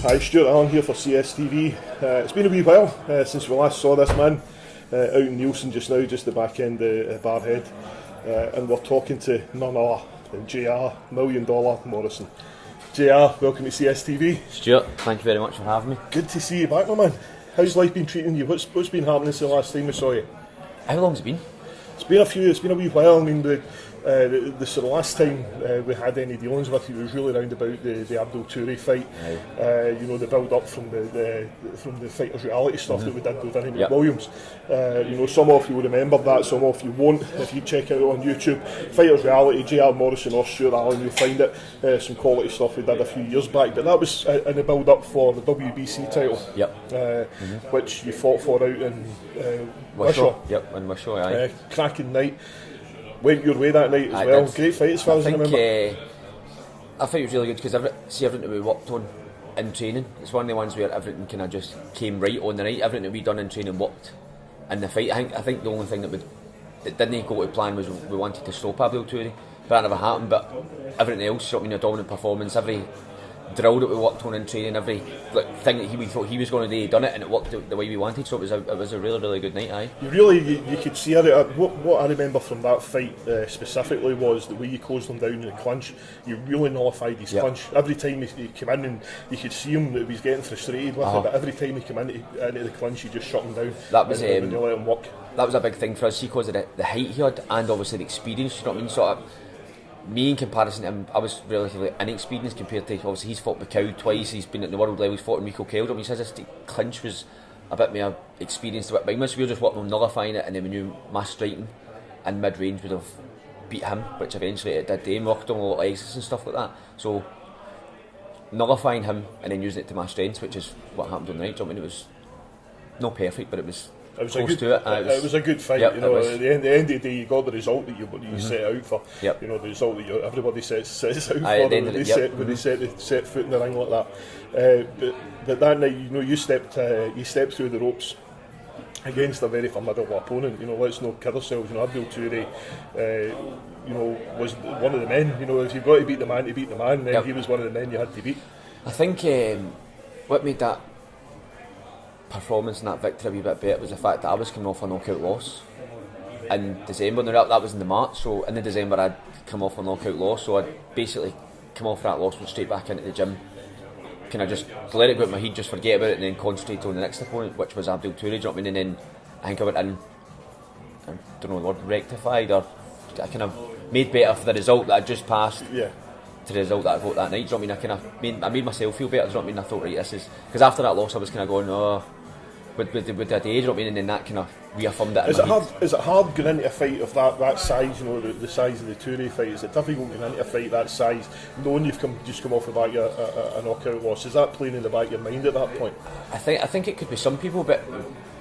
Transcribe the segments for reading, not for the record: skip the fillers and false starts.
Hi, Stuart, Allan here for CSTV. It's been a wee while since we last saw this man out in Nielsen just now, just the back end of Barhead, and we're talking to none other than JR, $1 Million Morrison. JR, welcome to CSTV. Stuart, thank you very much for having me. Good to see you back, my man. How's life been treating you? What's been happening since the last time we saw you? How long's it been? It's been a wee while. I mean, the sort of last time we had any dealings with you was really round about the Abdul Toure fight. The build up from the Fighters Reality stuff that we did with Vinnie McWilliams. Some of you will remember that, some of you won't. If you check out on YouTube, Fighters Reality, JR Morrison or Stuart Allan, you'll find it. Some quality stuff we did a few years back, but that was in the build up for the WBC title, which you fought for out in Wishaw. In Wishaw, aye. Cracking night. Went your way that night as well. Did. Great fight as far as I remember. I think it was really good because everything that we worked on in training, it's one of the ones where everything kind of just came right on the night. Everything that we done in training worked in the fight. I think the only thing that didn't go to plan was we wanted to stop Abdul Toure, but that never happened. But everything else, a dominant performance, every drill that we worked on in training, every thing that we thought he was going to do, he done it, and it worked the way we wanted. So it was a really, really good night. Aye. You could see it. What I remember from that fight specifically was the way you closed him down in the clinch. You really nullified his clinch. Every time he came in, and you could see him that he was getting frustrated with it. But every time he came into the clinch, you just shut him down. That was when you let him work. That was a big thing for us because of the height he had, and obviously the experience. You know what I mean? Sort of. Me, in comparison to him, I was relatively inexperienced compared to, obviously he's fought Macau twice, he's been at the world level, he's fought in Rico Keldo. I mean, his clinch was a bit more experienced, a bit behind us. We were just working on nullifying it, and then we knew my striking and mid-range would have beat him, which eventually it did. They worked on a lot of exits and stuff like that. So, nullifying him and then using it to my strengths, which is what happened on the night. I mean, it was not perfect, but it was close to it. It was a good fight. At the end of the day, you got the result that you set out for. The result that everybody sets out for when they set foot in the ring like that. But that night, you stepped through the ropes against a very formidable opponent. Let's not kid ourselves. Abdul Toure, was one of the men. If you've got to beat the man, then he was one of the men you had to beat. I think what made that performance and that victory a wee bit better was the fact that I was coming off a knockout loss in December. Now that was in the March, so in the December I'd come off a knockout loss, so I'd basically come off that loss, went straight back into the gym, kind of just let it go out my head, just forget about it, and then concentrate on the next opponent, which was Abdul Toure. I mean? And then I think I went in, I don't know the word, rectified, or I kind of made better for the result that I just passed. To the result that I got that night. I mean, I made myself feel better. I thought, right, this is because after that loss I was kind of going, with the day, and then that kind of reaffirmed it. Is it hard going into a fight of that size? The size of the Toure fight. Is it difficult going into a fight that size, knowing you've just come off the back of a knockout loss? Is that playing in the back of your mind at that point? I think it could be some people, but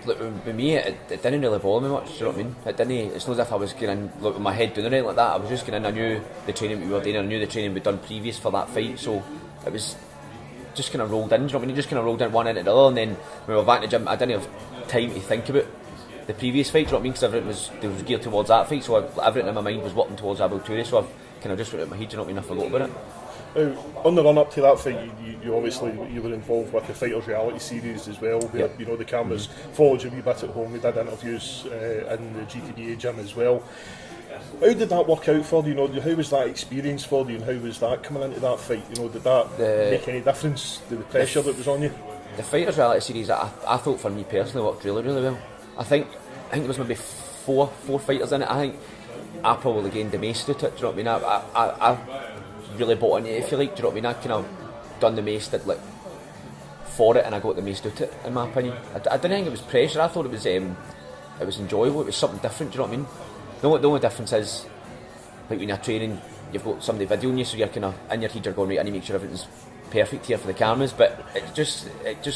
with me, it didn't really bother me much. Do you know what I mean? It didn't. It's not as if I was going in with my head doing anything like that. I was just going in. I knew the training we were doing. I knew the training we'd done previous for that fight, so it was just kind of rolled in. Do you know what I mean? It just kind of rolled in one into the other, and then when we were back in the gym, I didn't have time to think about the previous fight. Do you know what I mean? Because everything was geared towards that fight, so everything in my mind was working towards Abdul Toure. So I've kind of just went out my head. Do you know what I mean? I forgot about it. On the run up to that fight, you obviously were involved with the Fighters Reality series as well, where the cameras followed you a wee bit at home. We did interviews in the GTBA gym as well. How did that work out for you? How was that experience for you, and how was that coming into that fight? Did that make any difference to the pressure that was on you? The Fighters Reality series, I thought for me personally worked really, really well. I think there was maybe four fighters in it. I think I probably gained the most out of it. Do you know what I mean? I really bought into it, if you like. Do you know what I mean? I kind of done the most for it, and I got the most out of it, in my opinion. I didn't think it was pressure. I thought it was enjoyable. It was something different. Do you know what I mean? The only difference is, when you're training, you've got somebody videoing you, so you're kind of in your head, you're going, right, I need to make sure everything's perfect here for the cameras, but it just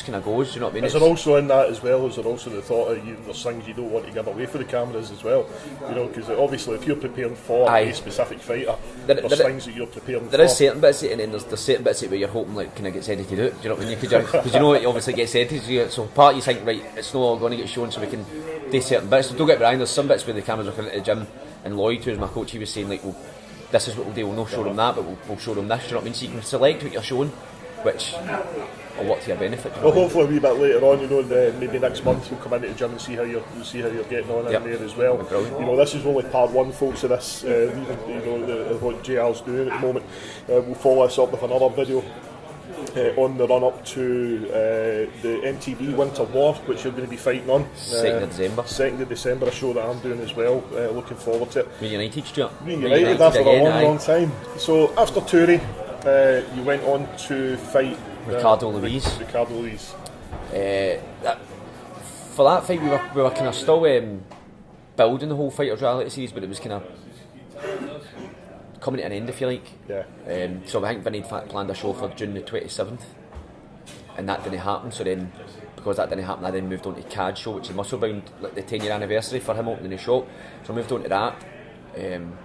kind of goes. Do you know what I mean? Is there also in that as well? Is there also the thought of there's things you don't want to give away for the cameras as well? Because obviously, if you're preparing for a specific fighter, there's things that you're preparing for. There is certain bits, and then there's certain bits where you're hoping kind of gets edited out. Do you know what I mean? Because it obviously gets edited. So part of you think, right, it's not all going to get shown, so we can do certain bits. So don't get me wrong. There's some bits where the cameras are coming into the gym, and Lloyd, who's my coach, he was saying well, this is what we'll do. We'll not show them that, but we'll show them this. Do you know what I mean? So you can select what you're showing. which will work to your benefit. Well, hopefully a wee bit later on, maybe next month you'll come into the gym and see how you're getting on in there as well. Brilliant. This is only part one, folks, of this. What JR's doing at the moment. We'll follow this up with another video on the run up to the MTB Winter War, which you're going to be fighting on 2nd of December. 2nd of December, a show that I'm doing as well. Looking forward to it. Reunited, Stuart. Reunited after a long time. So after Touré, you went on to fight Ricardo Luis. For that fight, we were kind of still building the whole Fighters reality series, but it was kind of coming to an end, if you like. Yeah. So I think Vinny planned a show for June the 27th, and that didn't happen. So then, because that didn't happen, I then moved on to CAD show, which is Musclebound, like the 10-year anniversary for him opening the shop. So I moved on to that. And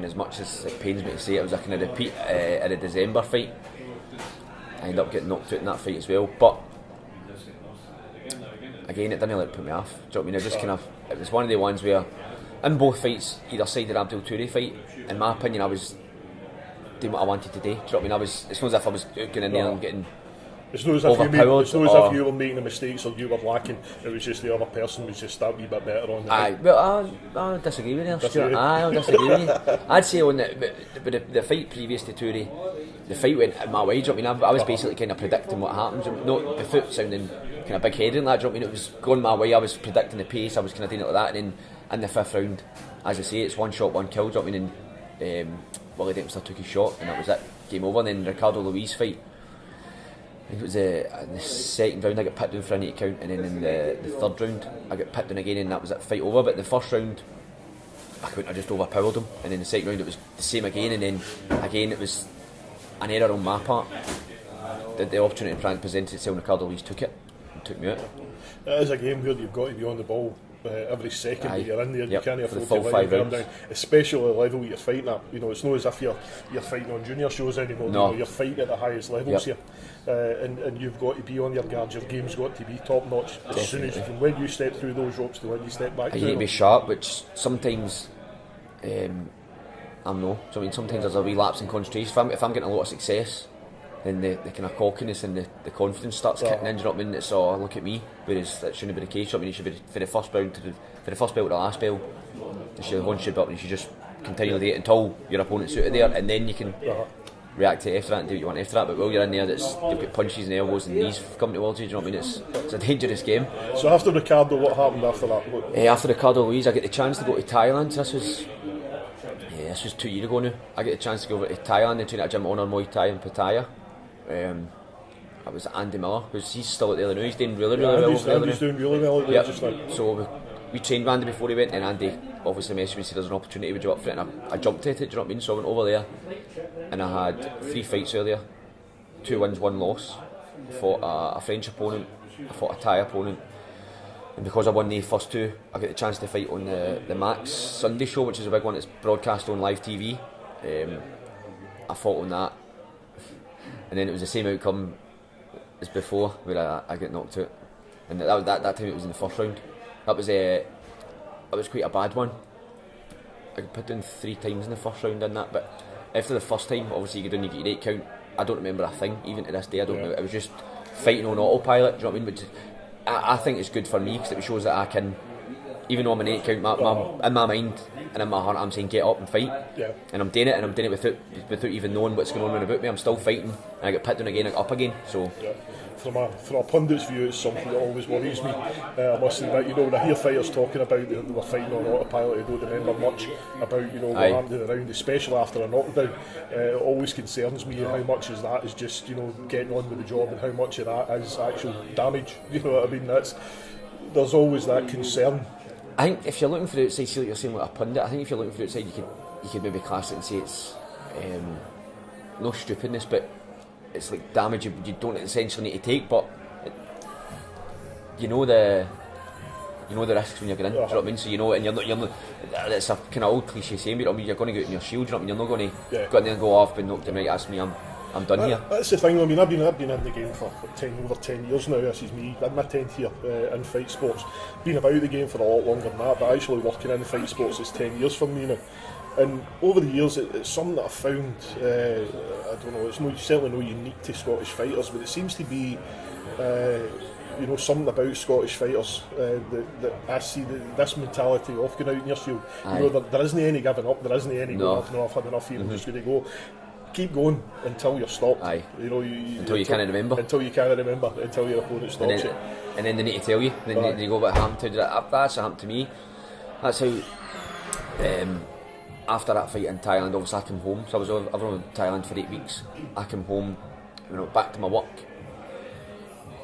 as much as it pains me to say it, was a kind of repeat in a December fight. I ended up getting knocked out in that fight as well, but again, it didn't put me off. Do you know what I mean? It was one of the ones where, in both fights, either side of the Abdul Touré fight, in my opinion, I was doing what I wanted to do. Do you know what I mean? It's not as if I was going in there and getting overpowered. It's not as if you were making the mistakes or you were lacking. It was just the other person was just that wee bit better on the night. Well, I disagree with you, Stuart. I'll disagree with you. I'd say on the fight previous to Touré, the fight went in my way. Do you know what I mean? I was basically kind of predicting what happens. Not the foot sounding kind of big-headed and that. Do you know what I mean? It was going my way. I was predicting the pace. I was kind of doing it like that. And then in the 5th round, as I say, it's one shot, one kill. Do you know what I mean? And Willie Dempster took his shot, and that was it. Game over. And then Ricardo Luis fight, I think it was in the 2nd round I got put down for a neat count, and then in the 3rd round I got put down again, and that was it, fight over. But in the 1st round I just overpowered him, and in the 2nd round it was the same again, and then again it was an error on my part. The opportunity presented itself, and Ricardo Luis took it and took me out. It is a game where you've got to be on the ball every second that you're in there. You can't afford to let your guard down, especially the level you're fighting at. It's not as if you're fighting on junior shows anymore. No. You're fighting at the highest levels here, and you've got to be on your guard. Your game's got to be top notch as soon as from when you step through those ropes to when you step back. You need to be sharp, which sometimes I'm no. So I mean, sometimes there's a wee lapse in concentration. If I'm getting a lot of success, then the kind of cockiness and the confidence starts kicking in. Do you know what I mean? It's look at me, whereas that shouldn't be the case. I mean, you should be for the first belt to the last belt. One should belt, and you should just continue to do it until your opponent's out of there, and then you can react to it after that and do what you want after that. But while you're in there, you've got punches and elbows and knees coming towards you. Do you know what I mean? It's a dangerous game. So after Ricardo, what happened after that? After Ricardo Luis, I get the chance to go to Thailand. This was 2 years ago now. I get the chance to go over to Thailand and train at a gym on Mauy Thai in Pattaya. I was Andy Miller, he's still out there now. He's doing really well. He's doing really well out there just now. So we trained Andy before he went, and Andy obviously messaged me and said there's an opportunity, would you up for it? And I jumped at it, do you know what I mean? So I went over there, and I had 3 fights earlier, 2 wins, 1 loss. I fought a French opponent, I fought a Thai opponent, and because I won the first 2, I get the chance to fight on the Max Sunday show, which is a big one. It's broadcast on live TV. I fought on that, and then it was the same outcome as before, where I get knocked out, and that time it was in the 1st round. That was quite a bad one. I got put down 3 times in the 1st round in that, but after the first time, obviously you go down, you get your 8 count. I don't remember a thing, even to this day. I don't know. It was just fighting on autopilot. Do you know what I mean? Which I think it's good for me, because it shows that I can, even though I'm an 8 count, in my mind and in my heart, I'm saying get up and fight. And I'm doing it, without even knowing what's going on about me. I'm still fighting, and I get put down again, I get up again. So. From a pundit's view, it's something that always worries me. I must admit, when I hear fighters talking about they were fighting on autopilot, they don't remember much about what happened in the round, especially after a knockdown. It always concerns me how much is that is just getting on with the job, and how much of that is actual damage. You know what I mean? There's always that concern. I think if you're looking for the outside, see what you're saying with a pundit, I think if you're looking for the outside, you could maybe class it and say it's no stupidness, but it's like damage you don't essentially need to take, but you know the risks when you're getting in. Do you know what I mean? So and you're not. It's a kind of old cliche saying, but I mean, you're going to go out in your shield. Do you know what I mean? You're not going to go in there and go off, but knocked him right. That's me. I'm done here. That's the thing. I mean, I've been in the game for over 10 years now. This is me. I'm my 10th year in fight sports. Been about the game for a lot longer than that, but actually working in fight sports is 10 years for me now. And over the years, it's something that I've found. I don't know. It's certainly no unique to Scottish fighters, but it seems to be. Something about Scottish fighters that I see this mentality of going out in your field. There isn't any giving up. There isn't any going up. No, I've had enough here. I'm just going to go. Keep going until you're stopped. Aye. Until you can't remember. Until you can't remember. Until your opponent stops you. And then they need to tell you. Then they go, what happened to you? That's what happened to me. That's how. After that fight in Thailand, obviously I came home. So I was over in Thailand for 8 weeks. I came home, back to my work.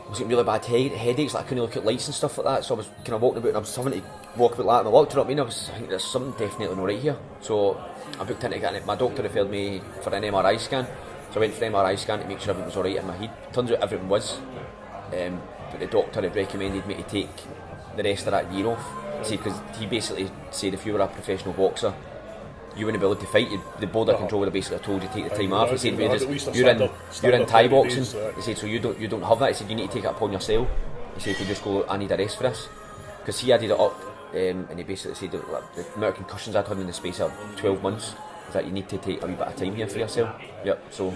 I was getting really bad headaches, like I couldn't look at lights and stuff like that. So I was kind of walking about, and I was having to walk about like that in my work. Do you know what I mean? I think there's something definitely not right here. So I booked in to get it. My doctor referred me for an MRI scan. So I went for an MRI scan to make sure everything was alright in my head. Turns out everything was. But the doctor had recommended me to take the rest of that year off. See, because he basically said if you were a professional boxer, you wouldn't be able to fight. The board of control would have basically told you to take the time off. He said you're in Thai boxing. He said so you don't have that. He said you need to take it upon yourself. He said you just go, I need a rest for this, because he added it up, and he basically said that the amount of concussions I'd had in the space of 12 months is that you need to take a wee bit of time here for yourself. Yep. So,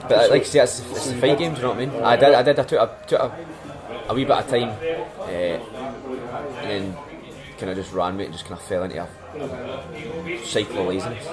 but like I say, it's a fight game. Do you know what I mean? I took a wee bit of time, and then kind of just ran with it, just kind of fell into a cycle of laziness.